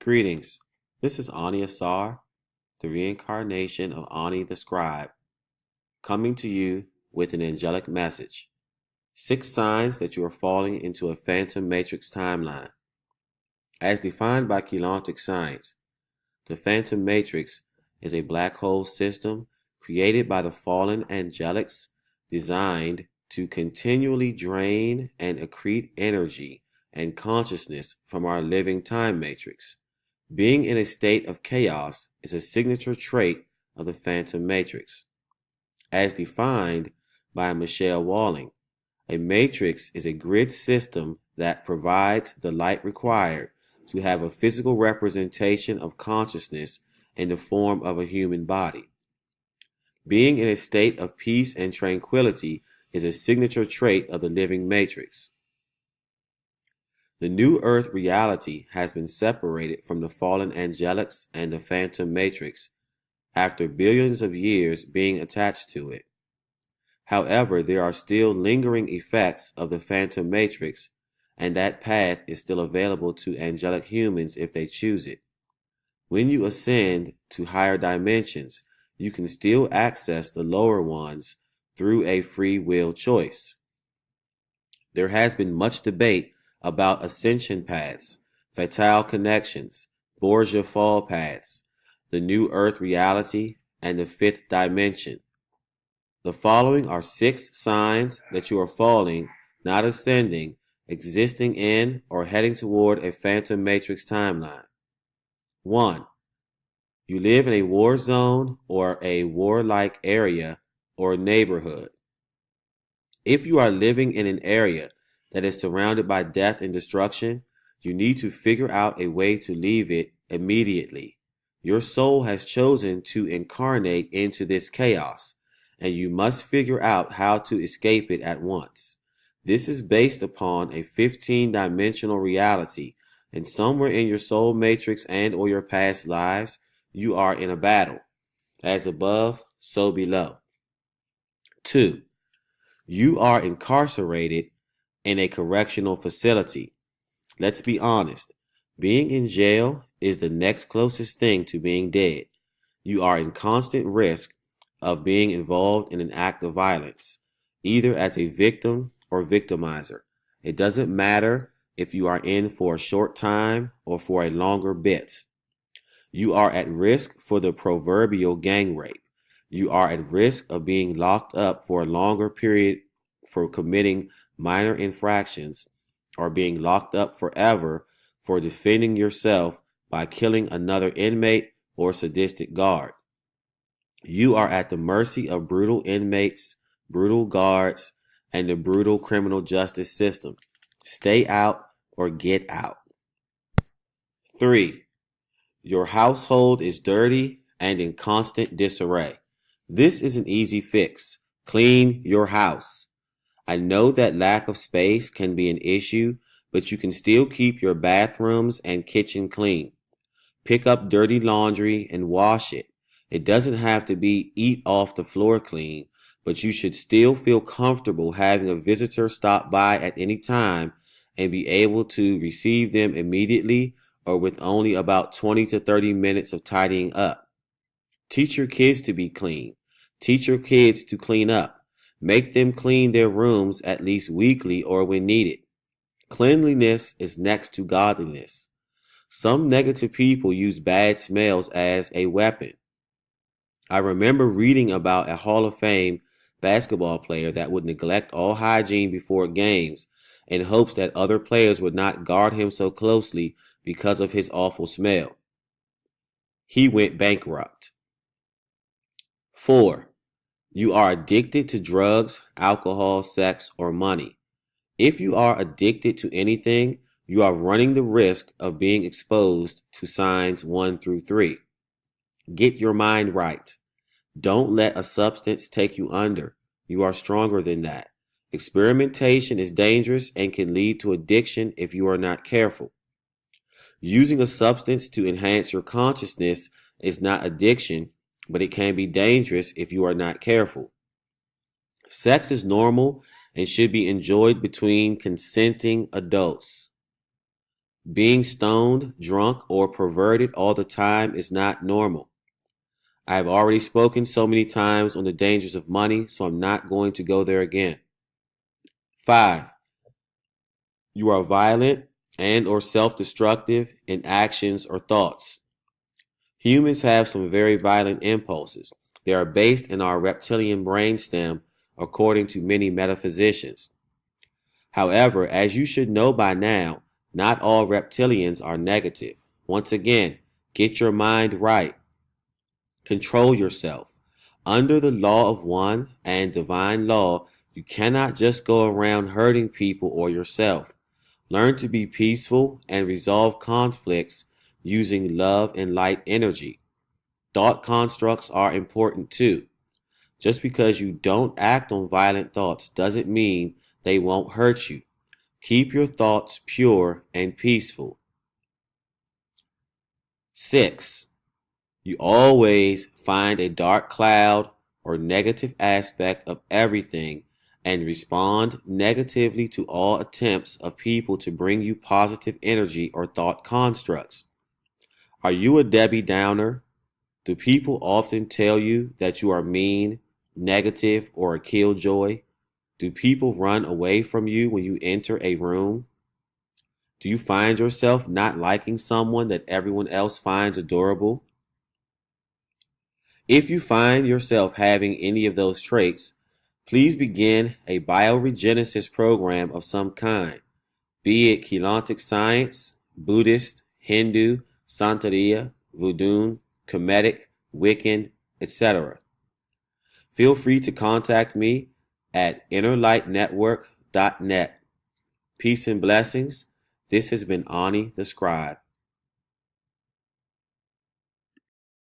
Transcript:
Greetings. This is Ani Asar, the reincarnation of Ani the Scribe, coming to you with an angelic message. 6 signs that you are falling into a phantom matrix timeline. As defined by Keylontic science, the phantom matrix is a black hole system created by the fallen angelics designed to continually drain and accrete energy and consciousness from our living time matrix. Being in a state of chaos is a signature trait of the phantom matrix. As defined by Michelle Walling, a matrix is a grid system that provides the light required to have a physical representation of consciousness in the form of a human body. Being in a state of peace and tranquility is a signature trait of the living matrix. The new earth reality has been separated from the fallen angelics and the phantom matrix after billions of years being attached to it. However, there are still lingering effects of the phantom matrix, and that path is still available to angelic humans if they choose it. When you ascend to higher dimensions, you can still access the lower ones through a free will choice. There has been much debate about ascension paths, fatale connections, Borgia fall paths, the new earth reality, and the 5th dimension. The following are 6 signs that you are falling, not ascending, existing in, or heading toward a phantom matrix timeline. 1. You live in a war zone or a warlike area or neighborhood. If you are living in an area that is surrounded by death and destruction, you need to figure out a way to leave it immediately. Your soul has chosen to incarnate into this chaos, and you must figure out how to escape it at once. This is based upon a 15-dimensional reality, and somewhere in your soul matrix and or your past lives, you are in a battle. As above, so below. 2. You are incarcerated in a correctional facility. Let's be honest. Being in jail is the next closest thing to being dead. You are in constant risk of being involved in an act of violence, either as a victim or victimizer. It doesn't matter if you are in for a short time or for a longer bit. You are at risk for the proverbial gang rape. You are at risk of being locked up for a longer period for committing minor infractions, or being locked up forever for defending yourself by killing another inmate or sadistic guard. You are at the mercy of brutal inmates, brutal guards, and the brutal criminal justice system. Stay out or get out. 3. Your household is dirty and in constant disarray. This is an easy fix. Clean your house. I know that lack of space can be an issue, but you can still keep your bathrooms and kitchen clean. Pick up dirty laundry and wash it. It doesn't have to be eat off the floor clean, but you should still feel comfortable having a visitor stop by at any time and be able to receive them immediately or with only about 20 to 30 minutes of tidying up. Teach your kids to be clean. Teach your kids to clean up. Make them clean their rooms at least weekly or when needed. Cleanliness is next to godliness. Some negative people use bad smells as a weapon. I remember reading about a Hall of Fame basketball player that would neglect all hygiene before games in hopes that other players would not guard him so closely because of his awful smell. He went bankrupt. 4. You are addicted to drugs, alcohol, sex, or money. If you are addicted to anything, you are running the risk of being exposed to signs 1 through 3. Get your mind right. Don't let a substance take you under. You are stronger than that. Experimentation is dangerous and can lead to addiction if you are not careful. Using a substance to enhance your consciousness is not addiction, but it can be dangerous if you are not careful. Sex is normal and should be enjoyed between consenting adults. Being stoned, drunk, or perverted all the time is not normal. I have already spoken so many times on the dangers of money, so I'm not going to go there again. 5. You are violent and or self-destructive in actions or thoughts. Humans have some very violent impulses. They are based in our reptilian brainstem, according to many metaphysicians. However, as you should know by now, not all reptilians are negative. Once again, get your mind right. Control yourself. Under the law of one and divine law, you cannot just go around hurting people or yourself. Learn to be peaceful and resolve conflicts using love and light energy. Thought constructs are important too. Just because you don't act on violent thoughts doesn't mean they won't hurt you. Keep your thoughts pure and peaceful. 6. You always find a dark cloud or negative aspect of everything and respond negatively to all attempts of people to bring you positive energy or thought constructs. Are you a Debbie Downer? Do people often tell you that you are mean, negative, or a killjoy? Do people run away from you when you enter a room? Do you find yourself not liking someone that everyone else finds adorable? If you find yourself having any of those traits, please begin a bioregenesis program of some kind, be it Keylontic science, Buddhist, Hindu, Santeria, Voodoo, Kemetic, Wiccan, etc. Feel free to contact me at innerlightnetwork.net. Peace and blessings. This has been Ani the Scribe.